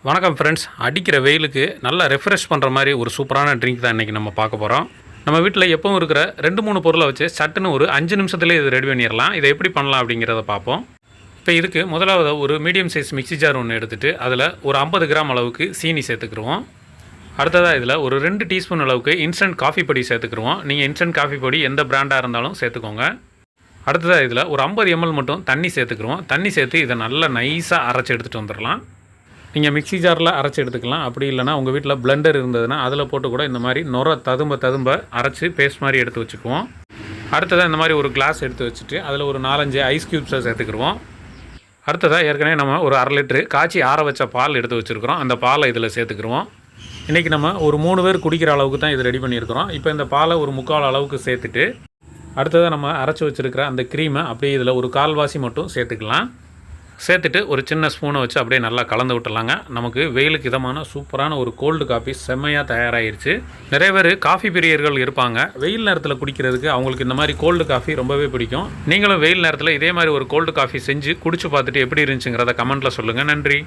வணக்கம் ஃப்ரெண்ட்ஸ். அடிக்கிற வெயிலுக்கு நல்லா ரெஃப்ரெஷ் பண்ணுற மாதிரி ஒரு சூப்பரான ட்ரிங்க் தான் இன்றைக்கி நம்ம பார்க்க போகிறோம். நம்ம வீட்டில் எப்பவும் இருக்கிற 2-3 பொருளை வச்சு சட்டுன்னு ஒரு 5 நிமிஷத்துலேயே இது ரெடி பண்ணிடலாம். இதை எப்படி பண்ணலாம் அப்படிங்கிறத பார்ப்போம். இப்போ இதுக்கு முதலாவது ஒரு மீடியம் சைஸ் மிக்ஸி ஜார் ஒன்று எடுத்துகிட்டு அதில் ஒரு 50 கிராம் அளவுக்கு சீனி சேர்த்துக்குருவோம். அடுத்ததாக இதில் ஒரு 2 டீஸ்பூன் அளவுக்கு இன்ஸ்டன்ட் காஃபி பொடி சேர்த்துக்குருவோம். நீங்கள் இன்ஸ்டன்ட் காஃபி பொடி எந்த பிராண்டாக இருந்தாலும் சேர்த்துக்கோங்க. அடுத்ததாக இதில் ஒரு 50 ml மட்டும் தண்ணி சேர்த்துக்குருவோம். தண்ணி சேர்த்து இதை நல்லா நைஸாக அரைச்சி எடுத்துகிட்டு வந்துடலாம். நீங்கள் மிக்ஸி ஜாரில் அரைச்சி எடுத்துக்கலாம். அப்படி இல்லைனா உங்கள் வீட்டில் பிளெண்டர் இருந்ததுன்னா அதில் போட்டு கூட இந்த மாதிரி நுர ததும்ப அரைச்சி பேஸ்ட் மாதிரி எடுத்து வச்சுக்குவோம். அடுத்ததாக இந்த மாதிரி ஒரு கிளாஸ் எடுத்து வச்சுட்டு அதில் ஒரு 4-5 ஐஸ் க்யூப்ஸை சேர்த்துக்குருவோம். அடுத்ததாக ஏற்கனவே நம்ம ஒரு 1/2 லிட்டரு காய்ச்சி ஆற வச்ச பால் எடுத்து வச்சுருக்கிறோம். அந்த பாலை இதில் சேர்த்துக்குருவோம். இன்றைக்கி நம்ம ஒரு 3 பேர் குடிக்கிற அளவுக்கு தான் இது ரெடி பண்ணியிருக்கிறோம். இப்போ இந்த பாலை ஒரு 3/4 அளவுக்கு சேர்த்துட்டு அடுத்ததாக நம்ம அரைச்சி வச்சுருக்கிற அந்த க்ரீமை அப்படியே இதில் ஒரு 1/4 மட்டும் சேர்த்துக்கலாம். சேர்த்துட்டு ஒரு சின்ன ஸ்பூனை வச்சு அப்படியே நல்லா கலந்து விட்டுலாங்க. நமக்கு வெயிலுக்கு இதமான சூப்பரான ஒரு கோல்டு காஃபி செம்மையாக தயாராகிருச்சு. நிறைய பேர் காஃபி பிரியர்கள் இருப்பாங்க. வெயில் நேரத்தில் குடிக்கிறதுக்கு அவங்களுக்கு இந்த மாதிரி கோல்டு காஃபி ரொம்பவே பிடிக்கும். நீங்களும் வெயில் நேரத்தில் இதே மாதிரி ஒரு கோல்டு காஃபி செஞ்சு குடிச்சு பார்த்துட்டு எப்படி இருந்துச்சுங்கிறத கமெண்ட்டில் சொல்லுங்கள். நன்றி.